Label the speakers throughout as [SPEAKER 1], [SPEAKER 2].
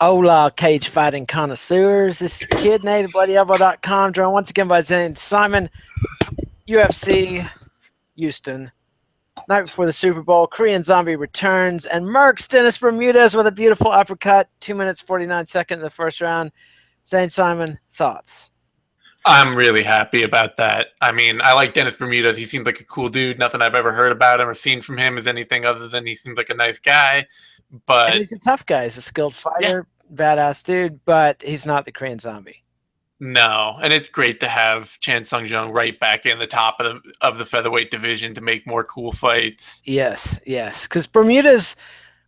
[SPEAKER 1] Hola, cage fighting connoisseurs. This is Kid Nate, BloodyElbow.com, joined once again by Zane Simon, UFC Houston. Night before the Super Bowl, Korean Zombie returns, and Merck's Dennis Bermudez with a beautiful uppercut, 2 minutes 49 seconds in the first round. Zane Simon, thoughts?
[SPEAKER 2] I'm really happy about that. I mean, I like Dennis Bermudez. He seems like a cool dude. Nothing I've ever heard about him or seen from him is anything other than he seems like a nice guy.
[SPEAKER 1] And
[SPEAKER 2] But
[SPEAKER 1] he's a tough guy. He's a skilled
[SPEAKER 2] yeah,
[SPEAKER 1] fighter, badass dude, but he's not the Korean Zombie.
[SPEAKER 2] no. And it's great to have Chan Sung Jung right back in the top of the featherweight division to make more cool fights.
[SPEAKER 1] Yes, yes, because Bermudez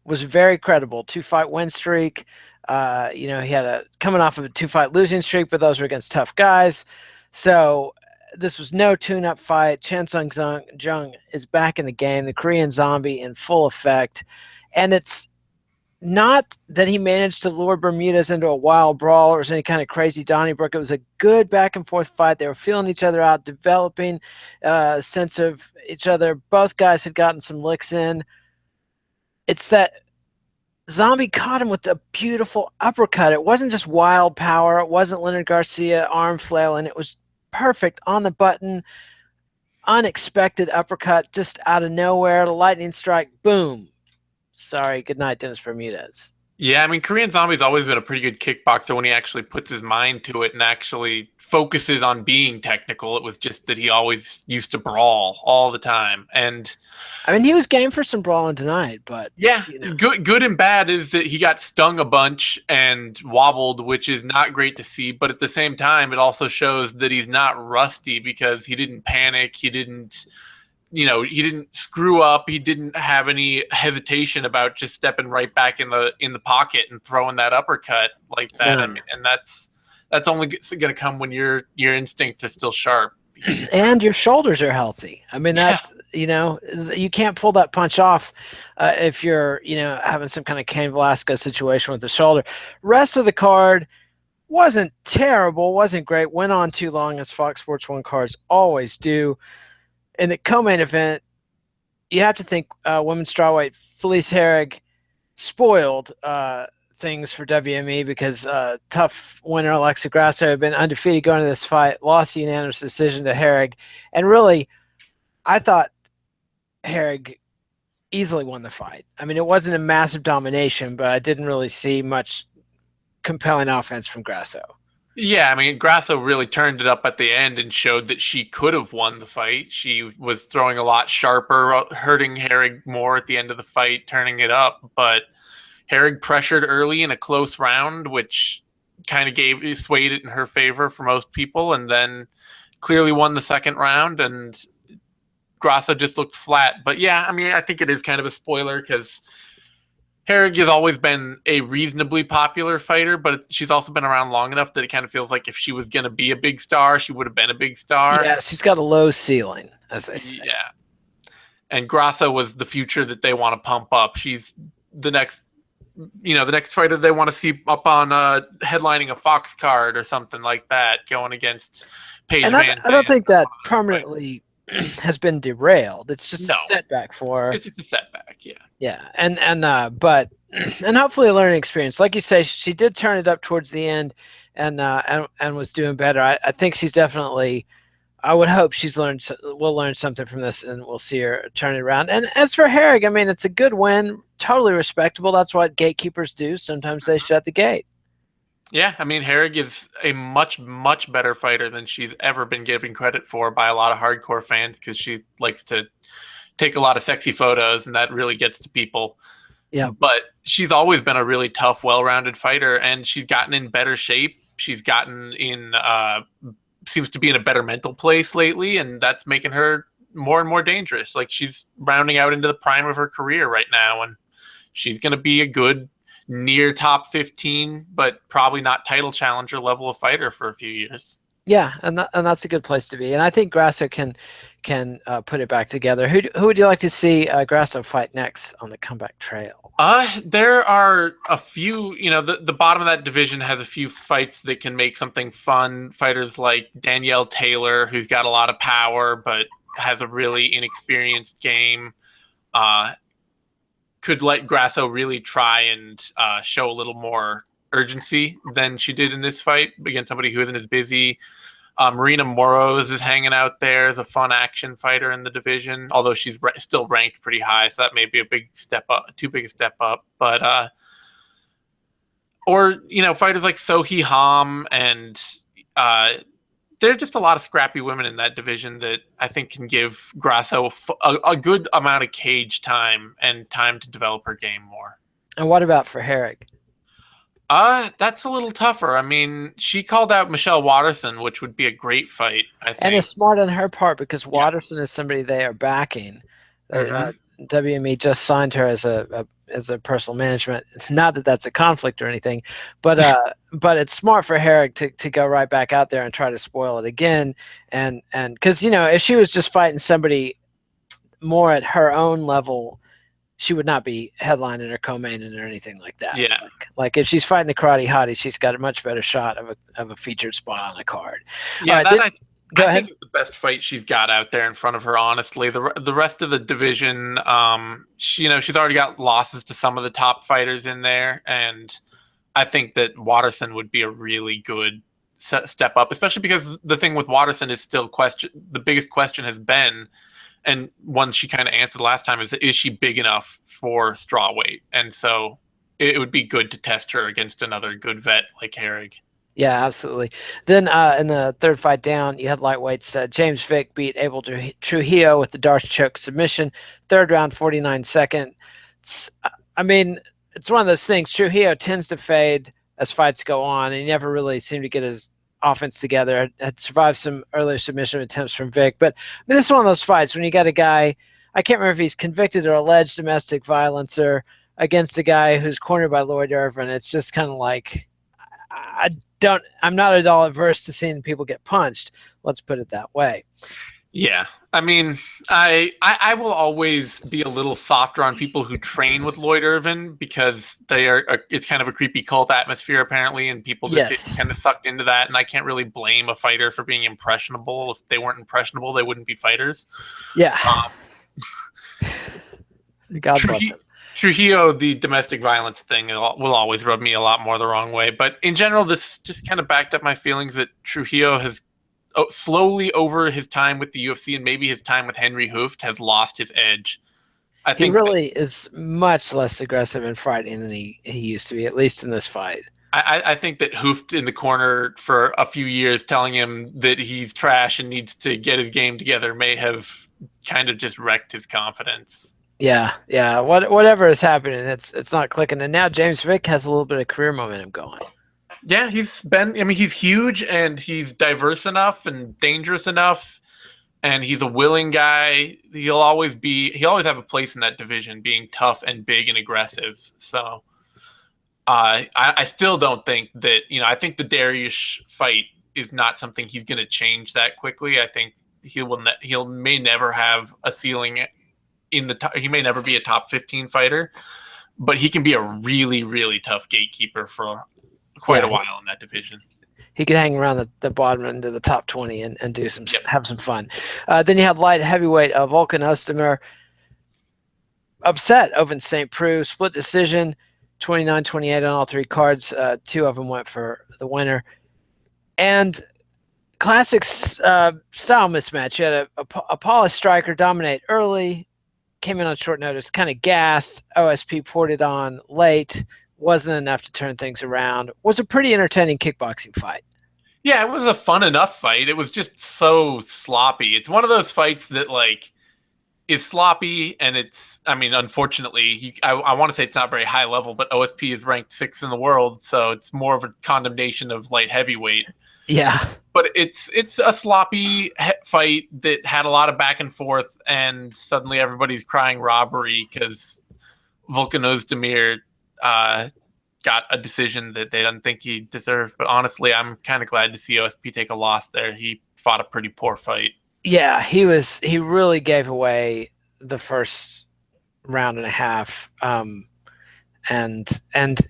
[SPEAKER 1] was very credible. 2-fight win streak. He had a coming off of a 2-fight losing streak, but those were against tough guys. So this was no tune-up fight. Chan Sung Jung is back in the game. The Korean Zombie in full effect, and it's not that he managed to lure Bermudez into a wild brawl or was any kind of crazy Donnybrook. It was a good back and forth fight. They were feeling each other out, developing a sense of each other. Both guys had gotten some licks in. It's that Zombie caught him with a beautiful uppercut. It wasn't just wild power. It wasn't Leonard Garcia arm flailing. It was perfect on the button, unexpected uppercut just out of nowhere. The lightning strike, boom. Sorry, good night, Dennis Bermudez.
[SPEAKER 2] Yeah, I mean, Korean Zombie's always been a pretty good kickboxer when he actually puts his mind to it and actually focuses on being technical. It was just that he always used to brawl all the time. And
[SPEAKER 1] I mean, he was game for some brawling tonight, but
[SPEAKER 2] yeah, good and bad is that he got stung a bunch and wobbled, which is not great to see. But at the same time, it also shows that he's not rusty because he didn't panic. He didn't, he didn't screw up. He didn't have any hesitation about just stepping right back in the pocket and throwing that uppercut like that. I mean, and that's only going to come when your instinct is still sharp.
[SPEAKER 1] And your shoulders are healthy. I mean, that, you can't pull that punch off if you're, having some kind of Cain Velasquez situation with the shoulder. Rest of the card wasn't terrible, wasn't great, went on too long, as Fox Sports 1 cards always do. In the co-main event, you have to think women's strawweight Felice Herrig spoiled things for WME because tough winner Alexa Grasso had been undefeated going into this fight, lost a unanimous decision to Herrig, and really, I thought Herrig easily won the fight. I mean, it wasn't a massive domination, but I didn't really see much compelling offense from Grasso.
[SPEAKER 2] Yeah, I mean, Grasso really turned it up at the end and showed that she could have won the fight. She was throwing a lot sharper, hurting Herrig more at the end of the fight, turning it up. But Herrig pressured early in a close round, which kind of swayed it in her favor for most people, and then clearly won the second round, and Grasso just looked flat. But yeah, I mean, I think it is kind of a spoiler because Herrig has always been a reasonably popular fighter, but she's also been around long enough that it kind of feels like if she was going to be a big star, she would have been a big star.
[SPEAKER 1] Yeah, she's got a low ceiling, as they say.
[SPEAKER 2] Yeah. And Grasso was the future that they want to pump up. She's the next fighter they want to see up on headlining a Fox card or something like that, going against Paige
[SPEAKER 1] and
[SPEAKER 2] Van
[SPEAKER 1] I don't think that permanently has been derailed. It's just a setback for her.
[SPEAKER 2] It's just a setback, yeah.
[SPEAKER 1] Yeah, but hopefully a learning experience. Like you say, she did turn it up towards the end, and was doing better. I think she's definitely. I would hope will learn something from this, and we'll see her turn it around. And as for Herrig, I mean, it's a good win, totally respectable. That's what gatekeepers do. Sometimes they shut the gate.
[SPEAKER 2] Yeah, I mean, Herrig is a much, much better fighter than she's ever been given credit for by a lot of hardcore fans because she likes to take a lot of sexy photos, and that really gets to people.
[SPEAKER 1] Yeah.
[SPEAKER 2] But she's always been a really tough, well-rounded fighter, and she's gotten in better shape. She's gotten in, seems to be in a better mental place lately, and that's making her more and more dangerous. Like, she's rounding out into the prime of her career right now, and she's going to be a good near top 15, but probably not title challenger level of fighter for a few years.
[SPEAKER 1] Yeah, and that's a good place to be. And I think Grasso can put it back together. Who would you like to see Grasso fight next on the comeback trail?
[SPEAKER 2] There are a few, the bottom of that division has a few fights that can make something fun. Fighters like Danielle Taylor, who's got a lot of power, but has a really inexperienced game. Could let Grasso really try and show a little more urgency than she did in this fight against somebody who isn't as busy. Marina Moroz is hanging out there as a fun action fighter in the division, although she's still ranked pretty high, so that may be a big step up, too big a step up. But or fighters like Sohee Ham and uh, there are just a lot of scrappy women in that division that I think can give Grasso a good amount of cage time and time to develop her game more.
[SPEAKER 1] And what about for Herrig?
[SPEAKER 2] That's a little tougher. I mean, she called out Michelle Watterson, which would be a great fight, I think.
[SPEAKER 1] And it's smart on her part because Watterson is somebody they are backing. WME just signed her as a personal management. It's not that that's a conflict or anything, but it's smart for Herrig to go right back out there and try to spoil it again. And because if she was just fighting somebody more at her own level, she would not be headlining or co-maining or anything like that.
[SPEAKER 2] Yeah.
[SPEAKER 1] Like if she's fighting the Karate Hottie, she's got a much better shot of a featured spot on a card.
[SPEAKER 2] Yeah,
[SPEAKER 1] right,
[SPEAKER 2] Go ahead. I think it's the best fight she's got out there in front of her. Honestly, the rest of the division, she's already got losses to some of the top fighters in there, and I think that Watterson would be a really good step up, especially because the thing with Watterson is still the biggest question has been, and one she kind of answered last time is she big enough for strawweight? And so it would be good to test her against another good vet like Herrig.
[SPEAKER 1] Yeah, absolutely. Then in the third fight down, you had lightweights. James Vick beat Abel Trujillo with the Darce choke submission. Third round, 49 seconds. I mean, it's one of those things. Trujillo tends to fade as fights go on, and he never really seemed to get his offense together. Had survived some earlier submission attempts from Vick. But I mean, this is one of those fights when you got a guy, I can't remember if he's convicted or alleged domestic violencer against a guy who's cornered by Lloyd Irvin. It's just kind of like, I'm not at all averse to seeing people get punched. Let's put it that way.
[SPEAKER 2] Yeah. I mean, I will always be a little softer on people who train with Lloyd Irvin because it's kind of a creepy cult atmosphere apparently, and people just get kind of sucked into that. And I can't really blame a fighter for being impressionable. If they weren't impressionable, they wouldn't be fighters.
[SPEAKER 1] Yeah. God bless him.
[SPEAKER 2] Trujillo, the domestic violence thing will always rub me a lot more the wrong way. But in general, this just kind of backed up my feelings that Trujillo has slowly over his time with the UFC and maybe his time with Henry Hooft has lost his edge. I think
[SPEAKER 1] he really is much less aggressive in fighting than he used to be, at least in this fight.
[SPEAKER 2] I think that Hooft in the corner for a few years telling him that he's trash and needs to get his game together may have kind of just wrecked his confidence.
[SPEAKER 1] Yeah. Whatever is happening, it's not clicking. And now James Vick has a little bit of career momentum going.
[SPEAKER 2] Yeah, he's huge and he's diverse enough and dangerous enough, and he's a willing guy. He'll always have a place in that division, being tough and big and aggressive. So I still don't think that, I think the Dariush fight is not something he's going to change that quickly. I think he may never have a ceiling in the top. He may never be a top 15 fighter, but he can be a really, really tough gatekeeper for quite a while in that division.
[SPEAKER 1] He could hang around the bottom end of the top 20 and do have some fun. Then you had light heavyweight Volkan Ozdemir upset over St. Preux, split decision, 29-28 on all three cards. Two of them went for the winner. And classic style mismatch. You had a polished striker dominate early, came in on short notice, kind of gassed. OSP poured it on late. Wasn't enough to turn things around. Was a pretty entertaining kickboxing fight.
[SPEAKER 2] Yeah, it was a fun enough fight. It was just so sloppy. It's one of those fights that is sloppy, and unfortunately, I want to say it's not very high level, but OSP is ranked 6th in the world, so it's more of a condemnation of light heavyweight.
[SPEAKER 1] Yeah.
[SPEAKER 2] But it's a sloppy fight that had a lot of back and forth, and suddenly everybody's crying robbery because Volkan Ozdemir got a decision that they didn't think he deserved. But honestly, I'm kind of glad to see OSP take a loss there. He fought a pretty poor fight. Yeah,
[SPEAKER 1] he really gave away the first round and a half. And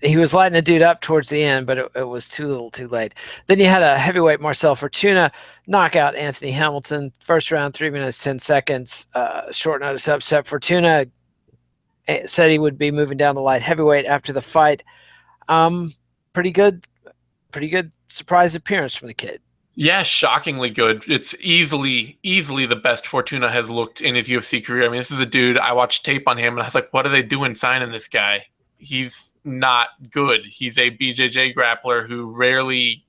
[SPEAKER 1] he was lighting the dude up towards the end, but it was too little too late. Then you had a heavyweight Marcel Fortuna knock out Anthony Hamilton. First round, 3 minutes, 10 seconds. Short notice upset. Fortuna said he would be moving down the light heavyweight after the fight. pretty good surprise appearance from the kid.
[SPEAKER 2] Yeah, shockingly good. It's easily the best Fortuna has looked in his UFC career. I mean, this is a dude, I watched tape on him and I was like, what are they doing signing this guy? He's not good. He's a BJJ grappler who rarely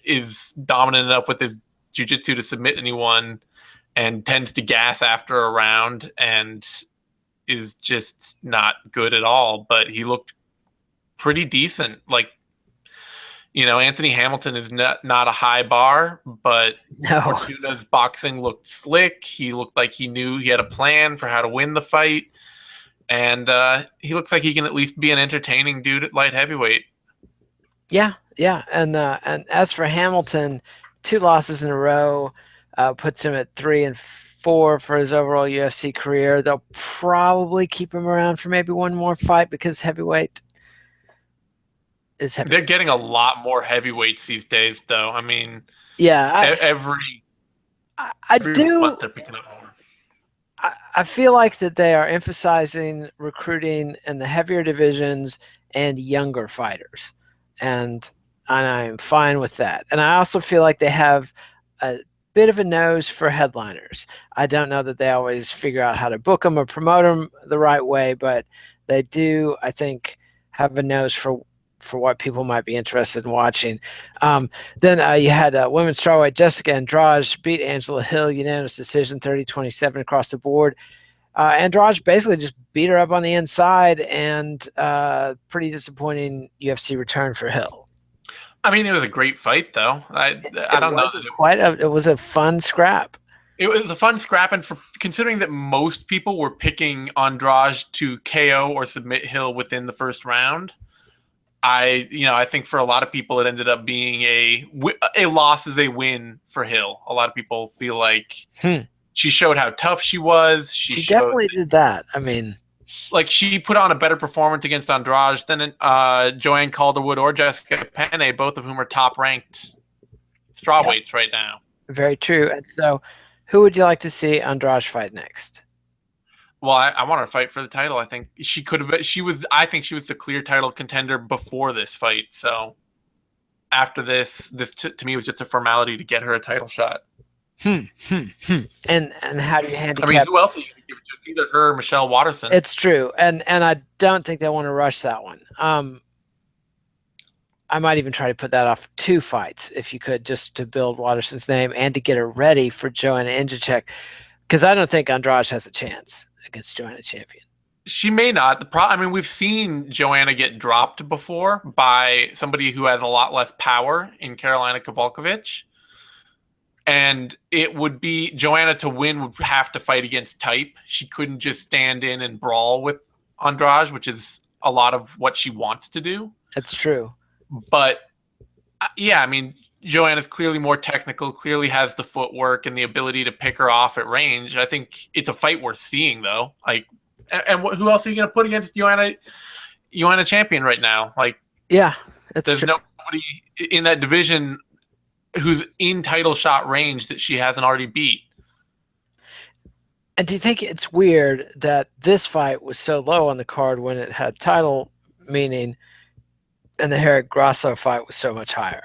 [SPEAKER 2] is dominant enough with his jiu-jitsu to submit anyone and tends to gas after a round and is just not good at all. But he looked pretty decent. Like, Anthony Hamilton is not a high bar, but
[SPEAKER 1] No.
[SPEAKER 2] Fortuna's boxing looked slick. He looked like he knew he had a plan for how to win the fight. And he looks like he can at least be an entertaining dude at light heavyweight.
[SPEAKER 1] Yeah, yeah. And as for Hamilton, 2 losses in a row puts him at 3-4 for his overall UFC career. They'll probably keep him around for maybe one more fight because heavyweight is heavyweight.
[SPEAKER 2] They're getting a lot more heavyweights these days, though. I mean,
[SPEAKER 1] yeah,
[SPEAKER 2] every
[SPEAKER 1] do.
[SPEAKER 2] month they're picking up more.
[SPEAKER 1] I feel like that they are emphasizing recruiting in the heavier divisions and younger fighters, and I'm fine with that. And I also feel like they have a bit of a nose for headliners. I don't know that they always figure out how to book them or promote them the right way, but they do, I think, have a nose for what people might be interested in watching. Then you had women's strawweight Jessica Andrade beat Angela Hill unanimous decision 30-27 across the board. Andrade basically just beat her up on the inside, and pretty disappointing UFC return for Hill.
[SPEAKER 2] I mean, it was a great fight, though. I don't know.
[SPEAKER 1] It was a fun scrap.
[SPEAKER 2] It was a fun scrap, and for considering that most people were picking Andrade to KO or submit Hill within the first round, I think for a lot of people it ended up being a loss is a win for Hill. A lot of people feel like she showed how tough she was. She
[SPEAKER 1] definitely did that. I mean,
[SPEAKER 2] like she put on a better performance against Andrade than Joanne Calderwood or Jessica Penne, both of whom are top ranked strawweights right now.
[SPEAKER 1] Very true. And so, who would you like to see Andrade fight next?
[SPEAKER 2] Well, I want her to fight for the title. I think she could have been. I think she was the clear title contender before this fight. So after this to me was just a formality to get her a title shot.
[SPEAKER 1] And how do you handicap?
[SPEAKER 2] I mean, who else are you going to give it to? It's either her or Michelle Watterson.
[SPEAKER 1] It's true, and I don't think they want to rush that one. I might even try to put that off 2 fights if you could, just to build Watterson's name and to get her ready for Joanna Jędrzejczyk, because I don't think Andrade has a chance against Joanna Champion.
[SPEAKER 2] She may not. I mean, we've seen Joanna get dropped before by somebody who has a lot less power in Karolina Kowalkiewicz. And it would be Joanna to win would have to fight against type. She couldn't just stand in and brawl with Andrade, which is a lot of what she wants to do.
[SPEAKER 1] That's true.
[SPEAKER 2] But yeah, I mean, Joanna's clearly more technical, clearly has the footwork and the ability to pick her off at range. I think it's a fight worth seeing, though. Like, and who else are you going to put against Joanna Champion right now? Like,
[SPEAKER 1] yeah,
[SPEAKER 2] there's
[SPEAKER 1] true.
[SPEAKER 2] nobody in that division who's in title shot range that she hasn't already beat.
[SPEAKER 1] And do you think it's weird that this fight was so low on the card when it had title meaning, and the Herrig Grasso fight was so much higher?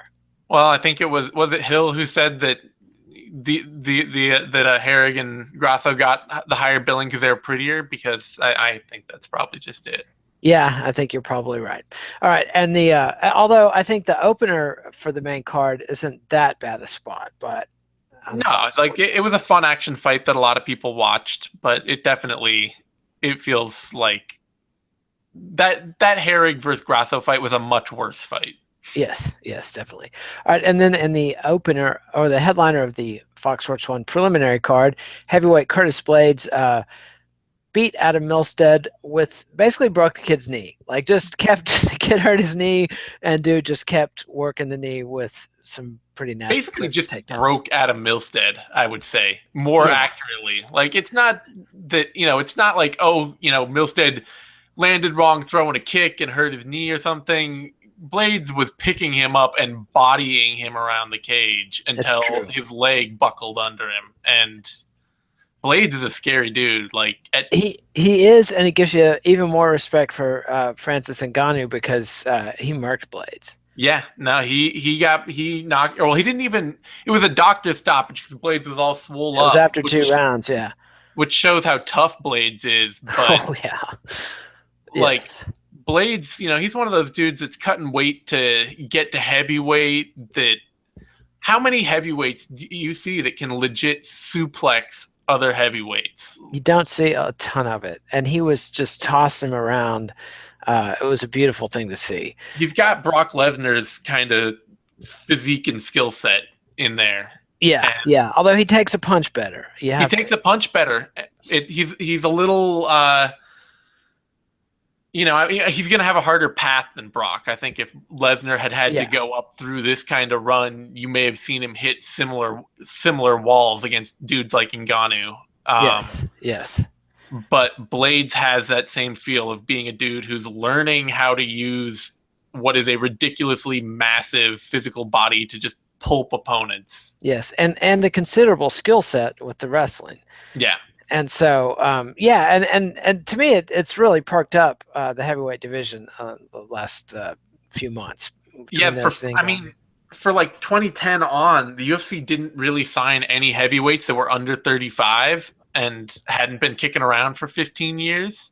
[SPEAKER 2] Well, I think it was it Hill who said that that Herrig and Grasso got the higher billing because they were prettier, because I think that's probably just it.
[SPEAKER 1] Yeah, I think you're probably right. All right, and although I think the opener for the main card isn't that bad a spot, but
[SPEAKER 2] no, it's like it was a fun action fight that a lot of people watched, but it feels like that Herrig versus Grasso fight was a much worse fight.
[SPEAKER 1] Yes, definitely. All right, and then in the opener, or the headliner of the Fox Sports 1 preliminary card, heavyweight Curtis Blades beat Adam Milstead with basically broke the kid's knee. Like, just kept the kid hurt his knee, and dude just kept working the knee with some pretty nasty.
[SPEAKER 2] Basically, just broke Adam Milstead, I would say, more accurately. Like, it's not that it's not like Milstead landed wrong throwing a kick and hurt his knee or something. Blades was picking him up and bodying him around the cage until his leg buckled under him. And Blades is a scary dude. Like,
[SPEAKER 1] he is, and it gives you even more respect for Francis Ngannou, because he murked Blades.
[SPEAKER 2] Yeah, no, he knocked. Well, he didn't even. It was a doctor stoppage because Blades was all swole
[SPEAKER 1] It was
[SPEAKER 2] up,
[SPEAKER 1] after 2 rounds. Yeah.
[SPEAKER 2] which shows how tough Blades is. But
[SPEAKER 1] Oh yeah.
[SPEAKER 2] like
[SPEAKER 1] Yes.
[SPEAKER 2] Blades, he's one of those dudes that's cutting weight to get to heavyweight. That how many heavyweights do you see that can legit suplex other heavyweights?
[SPEAKER 1] You don't see a ton of it, and he was just tossing him around. It was a beautiful thing to see.
[SPEAKER 2] He's got Brock Lesnar's kind of physique and skill set in there.
[SPEAKER 1] Yeah,
[SPEAKER 2] And
[SPEAKER 1] yeah. Although he takes a punch better, you
[SPEAKER 2] he
[SPEAKER 1] have to.
[SPEAKER 2] takes a punch better. He's a little he's going to have a harder path than Brock. I think if Lesnar had to
[SPEAKER 1] Yeah.
[SPEAKER 2] go up through this kind of run, you may have seen him hit similar walls against dudes like Ngannou.
[SPEAKER 1] Yes. Yes.
[SPEAKER 2] But Blades has that same feel of being a dude who's learning how to use what is a ridiculously massive physical body to just pulp opponents.
[SPEAKER 1] Yes. And a considerable skill set with the wrestling.
[SPEAKER 2] Yeah.
[SPEAKER 1] And so, yeah, and to me, it's really perked up the heavyweight division the last few months
[SPEAKER 2] Yeah,
[SPEAKER 1] between those things.
[SPEAKER 2] for like 2010 on, the UFC didn't really sign any heavyweights that were under 35 and hadn't been kicking around for 15 years.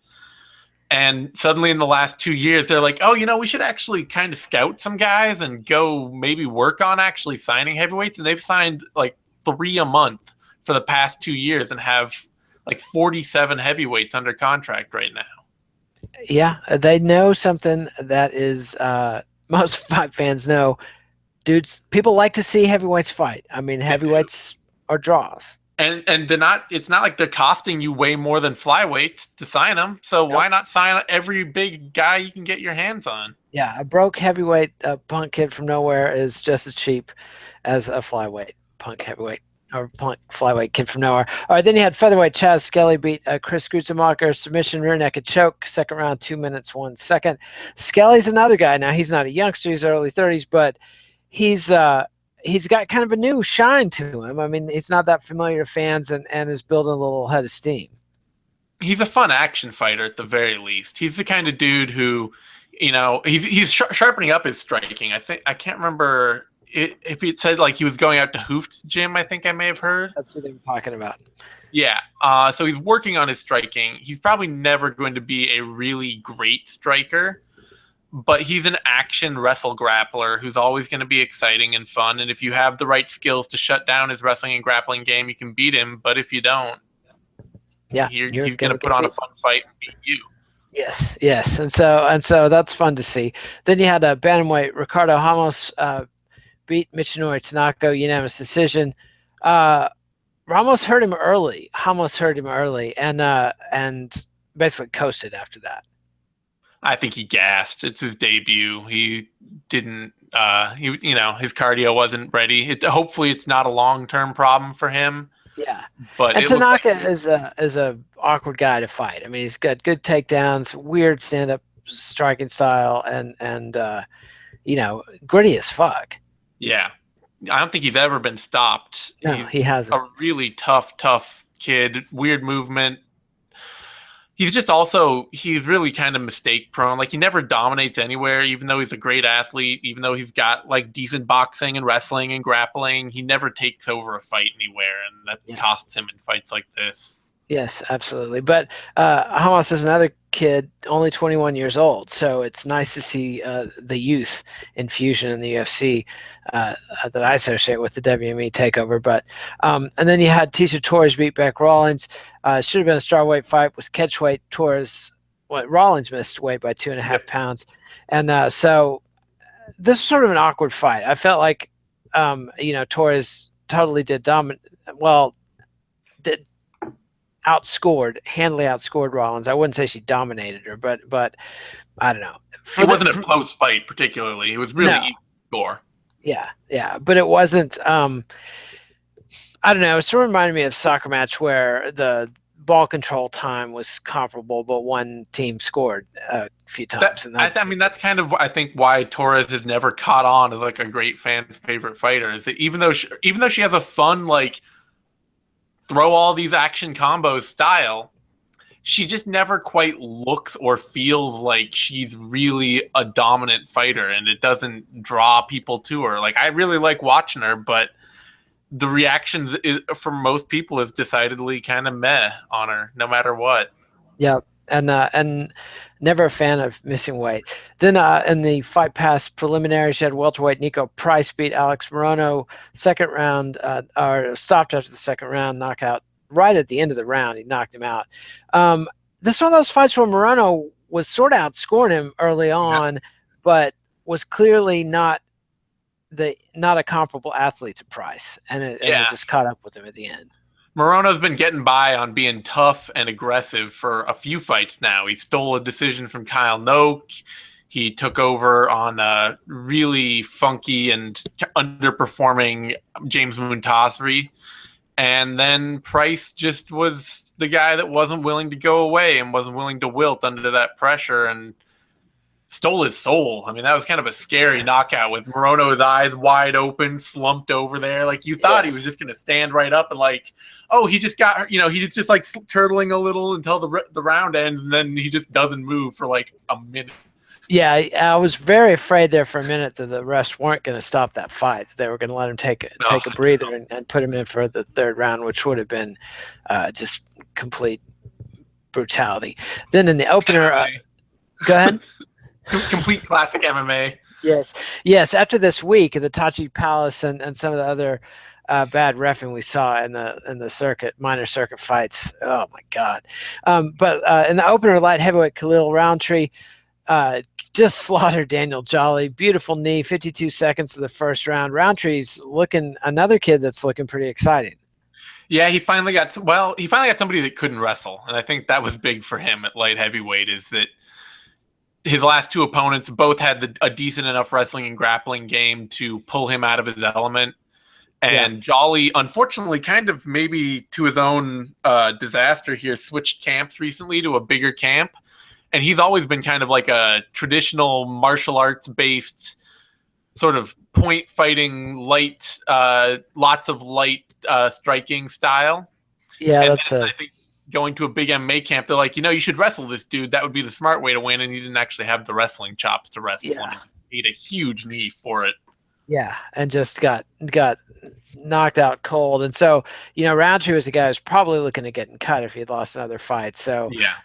[SPEAKER 2] And suddenly in the last 2 years, they're like, oh, we should actually kind of scout some guys and go maybe work on actually signing heavyweights. And they've signed like 3 a month for the past 2 years and have like 47 heavyweights under contract right now.
[SPEAKER 1] Yeah, they know something that is most fight fans know. Dudes, people like to see heavyweights fight. I mean, heavyweights are draws.
[SPEAKER 2] And they're not. It's not like they're costing you way more than flyweights to sign them. So
[SPEAKER 1] Nope.
[SPEAKER 2] why not sign every big guy you can get your hands on?
[SPEAKER 1] Yeah, a broke heavyweight punk kid from nowhere is just as cheap as a flyweight punk heavyweight or punk flyweight kid from nowhere. All right, then you had featherweight Chaz Skelly beat Chris Grutzemacher, submission, rear naked choke, second round, 2 minutes, 1 second. Skelly's another guy. Now, he's not a youngster, he's early 30s, but he's got kind of a new shine to him. I mean, he's not that familiar to fans and is building a little head of steam.
[SPEAKER 2] He's a fun action fighter at the very least. He's the kind of dude who, he's sharpening up his striking. I can't remember if it said like he was going out to Hooft's gym. I think I may have heard.
[SPEAKER 1] That's what they were talking about.
[SPEAKER 2] Yeah. So he's working on his striking. He's probably never going to be a really great striker, but he's an action wrestle grappler who's always going to be exciting and fun. And if you have the right skills to shut down his wrestling and grappling game, you can beat him. But if you don't,
[SPEAKER 1] yeah,
[SPEAKER 2] he's going to put on a fun fight and beat you.
[SPEAKER 1] Yes, yes, and so that's fun to see. Then you had a bantamweight Ricardo Ramos beat Michinori Tanaka unanimous decision. Ramos hurt him early. And basically coasted after that.
[SPEAKER 2] I think he gassed. It's his debut. He didn't. His cardio wasn't ready. Hopefully, it's not a long-term problem for him.
[SPEAKER 1] Yeah,
[SPEAKER 2] but
[SPEAKER 1] and Tanaka is a awkward guy to fight. I mean, he's got good takedowns, weird stand-up striking style, and gritty as fuck.
[SPEAKER 2] Yeah, I don't think he's ever been stopped.
[SPEAKER 1] No, he hasn't.
[SPEAKER 2] A really tough kid. Weird movement. He's really kind of mistake prone. Like he never dominates anywhere, even though he's a great athlete, even though he's got like decent boxing and wrestling and grappling, he never takes over a fight anywhere. And that costs him in fights like this.
[SPEAKER 1] Yes, absolutely. But Hamas is another kid, only 21 years old. So it's nice to see the youth infusion in the UFC that I associate with the WME takeover. But and then you had Tisha Torres beat Beck Rawlins. Should have been a strawweight fight. Was catchweight. Rawlins missed weight by 2.5 pounds. And so this was sort of an awkward fight. I felt like, Torres totally did handily outscored Rollins. I wouldn't say she dominated her, but I don't know.
[SPEAKER 2] It wasn't a close fight particularly. It was really easy score.
[SPEAKER 1] Yeah, but it wasn't. I don't know. It sort of reminded me of a soccer match where the ball control time was comparable, but one team scored a few times.
[SPEAKER 2] That's kind of I think why Torres has never caught on as like a great fan favorite fighter. Is that even though she has a fun like throw all these action combos style, she just never quite looks or feels like she's really a dominant fighter, and it doesn't draw people to her. Like I really like watching her, but the reactions from most people is decidedly kind of meh on her, no matter what.
[SPEAKER 1] Yeah, and never a fan of missing weight. Then in the Fight Pass preliminaries, you had welterweight Nico Price beat Alex Morono second round, or stopped after the second round, knockout right at the end of the round. He knocked him out. Um, this is one of those fights where Morono was sort of outscoring him early
[SPEAKER 2] Yeah.
[SPEAKER 1] on, but was clearly not a comparable athlete to Price, and it
[SPEAKER 2] Yeah.
[SPEAKER 1] just caught up with him at the end.
[SPEAKER 2] Morono's been getting by on being tough and aggressive for a few fights now. He stole a decision from Kyle Noke. He took over on a really funky and underperforming James Muntasri. And then Price just was the guy that wasn't willing to go away and wasn't willing to wilt under that pressure and stole his soul. I mean, that was kind of a scary knockout with Morono's eyes wide open, slumped over there. Like you thought he was just going to stand right up and like, oh, he just got, he's just like turtling a little until the round ends, and then he just doesn't move for like a minute.
[SPEAKER 1] Yeah, I was very afraid there for a minute that the refs weren't going to stop that fight. They were going to let him take a breather and put him in for the third round, which would have been just complete brutality. Then in the opener, go ahead.
[SPEAKER 2] Complete classic MMA.
[SPEAKER 1] Yes. After this week, the Tachi Palace and some of the other bad reffing we saw in the circuit, minor circuit fights. Oh my God! But in the opener, light heavyweight Khalil Roundtree just slaughtered Daniel Jolly. Beautiful knee, 52 seconds of the first round. Roundtree's looking another kid that's looking pretty exciting.
[SPEAKER 2] Yeah, he finally got somebody that couldn't wrestle, and I think that was big for him at light heavyweight. Is that his last two opponents both had a decent enough wrestling and grappling game to pull him out of his element. And Jolly, unfortunately, kind of maybe to his own disaster here, switched camps recently to a bigger camp. And he's always been kind of like a traditional martial arts based sort of point fighting, light, lots of light striking style.
[SPEAKER 1] Yeah,
[SPEAKER 2] and
[SPEAKER 1] that's
[SPEAKER 2] I think going to a big MMA camp, they're like, you should wrestle this dude. That would be the smart way to win. And he didn't actually have the wrestling chops to wrestle.
[SPEAKER 1] Yeah.
[SPEAKER 2] He just ate a huge knee for it.
[SPEAKER 1] Yeah, and just got knocked out cold. And so, Roundtree was a guy who's probably looking at getting cut if he had lost another fight. So,
[SPEAKER 2] yeah,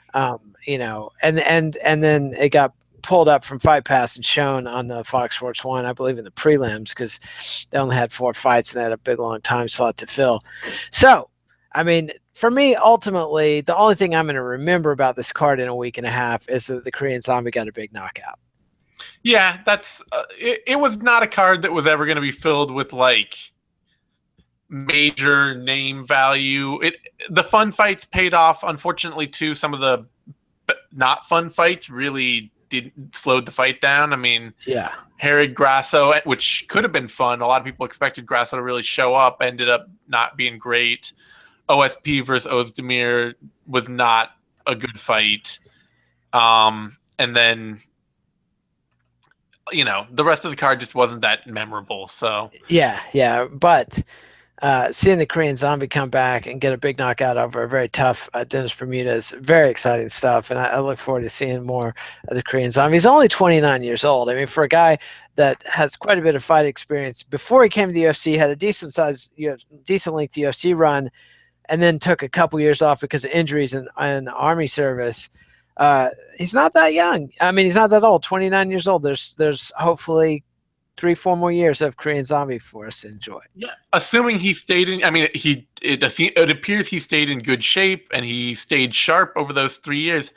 [SPEAKER 1] and then it got pulled up from Fight Pass and shown on the Fox Sports 1, I believe in the prelims, because they only had 4 fights and they had a big long time slot to fill. So, I mean, for me, ultimately, the only thing I'm going to remember about this card in a week and a half is that the Korean Zombie got a big knockout.
[SPEAKER 2] Yeah, that's it was not a card that was ever going to be filled with like major name value. The fun fights paid off, unfortunately, too. Some of the not fun fights really slowed the fight down. I mean,
[SPEAKER 1] yeah,
[SPEAKER 2] Herrig Grasso, which could have been fun. A lot of people expected Grasso to really show up, ended up not being great. OSP versus Ozdemir was not a good fight. And then, the rest of the card just wasn't that memorable. So
[SPEAKER 1] yeah. But seeing the Korean Zombie come back and get a big knockout over a very tough Dennis Bermudez, very exciting stuff. And I look forward to seeing more of the Korean Zombie. He's only 29 years old. I mean, for a guy that has quite a bit of fight experience, before he came to the UFC, had a decent length UFC run, and then took a couple years off because of injuries and Army service. He's not that young. I mean, he's not that old. 29 years old. There's hopefully 3-4 more years of Korean Zombie for us to enjoy.
[SPEAKER 2] Yeah, assuming he stayed in. I mean, it appears he stayed in good shape and he stayed sharp over those 3 years.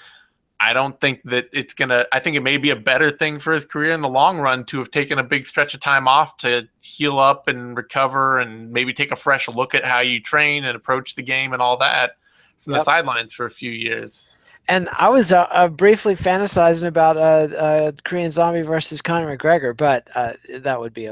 [SPEAKER 2] I don't think that it's gonna. I think it may be a better thing for his career in the long run to have taken a big stretch of time off to heal up and recover and maybe take a fresh look at how you train and approach the game and all that from the sidelines for a few years.
[SPEAKER 1] And I was briefly fantasizing about Korean Zombie versus Conor McGregor, but that would be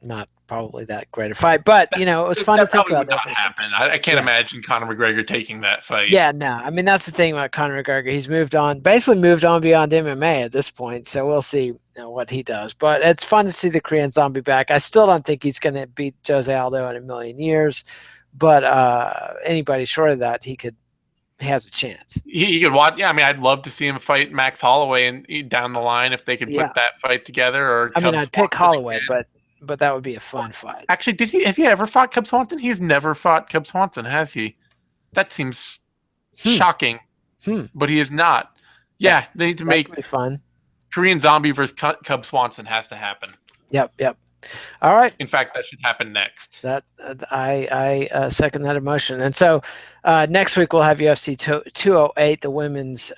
[SPEAKER 1] not probably that great a fight. But it was fun to think about.
[SPEAKER 2] That would not happen. I can't imagine Conor McGregor taking that fight.
[SPEAKER 1] Yeah, no. I mean, that's the thing about Conor McGregor. He's basically moved on beyond MMA at this point. So we'll see what he does. But it's fun to see the Korean Zombie back. I still don't think he's going to beat Jose Aldo in a million years. But anybody short of that, he could he has a chance.
[SPEAKER 2] He could watch. Yeah, I mean, I'd love to see him fight Max Holloway and down the line if they could
[SPEAKER 1] Yeah,
[SPEAKER 2] put that fight together, or
[SPEAKER 1] I mean,
[SPEAKER 2] Cub
[SPEAKER 1] I'd pick
[SPEAKER 2] Swanson
[SPEAKER 1] Holloway,
[SPEAKER 2] again.
[SPEAKER 1] but that would be a fun fight.
[SPEAKER 2] Actually, has he ever fought Cub Swanson? He's never fought Cub Swanson, has he? That seems
[SPEAKER 1] Hmm.
[SPEAKER 2] shocking,
[SPEAKER 1] Hmm.
[SPEAKER 2] but he is not. Yeah, they need to
[SPEAKER 1] That could
[SPEAKER 2] make
[SPEAKER 1] be fun.
[SPEAKER 2] Korean Zombie versus Cub Swanson has to happen.
[SPEAKER 1] Yep. Yep. All right.
[SPEAKER 2] In fact, that should happen next.
[SPEAKER 1] That I second that emotion. And so next week we'll have UFC 208, the women's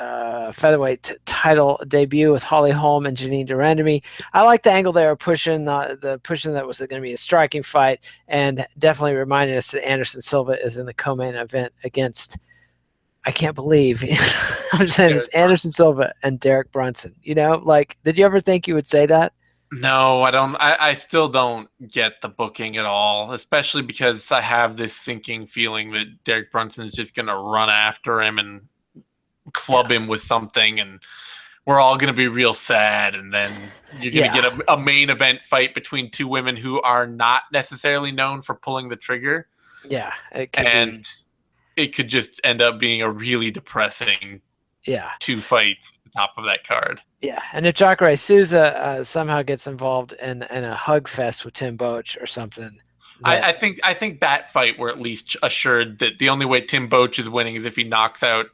[SPEAKER 1] featherweight title debut with Holly Holm and Janine Durandamy. I like the angle they were pushing, the pushing that was going to be a striking fight, and definitely reminding us that Anderson Silva is in the co-main event against. I can't believe I'm saying this, Anderson Silva and Derek Brunson. You know, like, did you ever think you would say that?
[SPEAKER 2] No, I don't. I still don't get the booking at all, especially because I have this sinking feeling that Derek Brunson is just going to run after him and club him with something, and we're all going to be real sad. And then you're going to get a main event fight between two women who are not necessarily known for pulling the trigger.
[SPEAKER 1] Yeah, it could
[SPEAKER 2] and it could just end up being a really depressing two fights at the top of that card.
[SPEAKER 1] Yeah, and if Jacare Souza somehow gets involved in a hug fest with Tim Boetsch or something,
[SPEAKER 2] I think that fight we're at least assured that the only way Tim Boetsch is winning is if he knocks out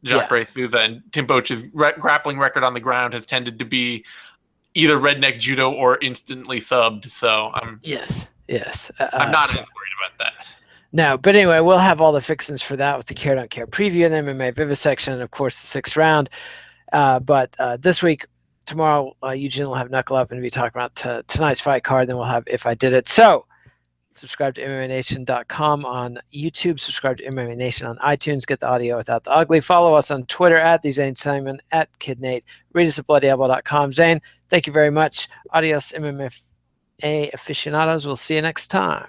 [SPEAKER 2] Jacare Souza, and Tim Boetsch's grappling record on the ground has tended to be either redneck judo or instantly subbed. So I'm I'm not as worried about that.
[SPEAKER 1] No, but anyway, we'll have all the fixings for that with the Care Don't Care preview and the MMA Vivisection, and of course the 6th round. But this week, tomorrow, Eugene will have Knuckle Up and be talking about tonight's fight card. Then we'll have If I Did It. So subscribe to MMANation.com on YouTube. Subscribe to MMA Nation on iTunes. Get the audio without the ugly. Follow us on Twitter at the Zane Simon, at Kid Nate. Read us at BloodyElbow.com. Zane, thank you very much. Adios, MMA aficionados. We'll see you next time.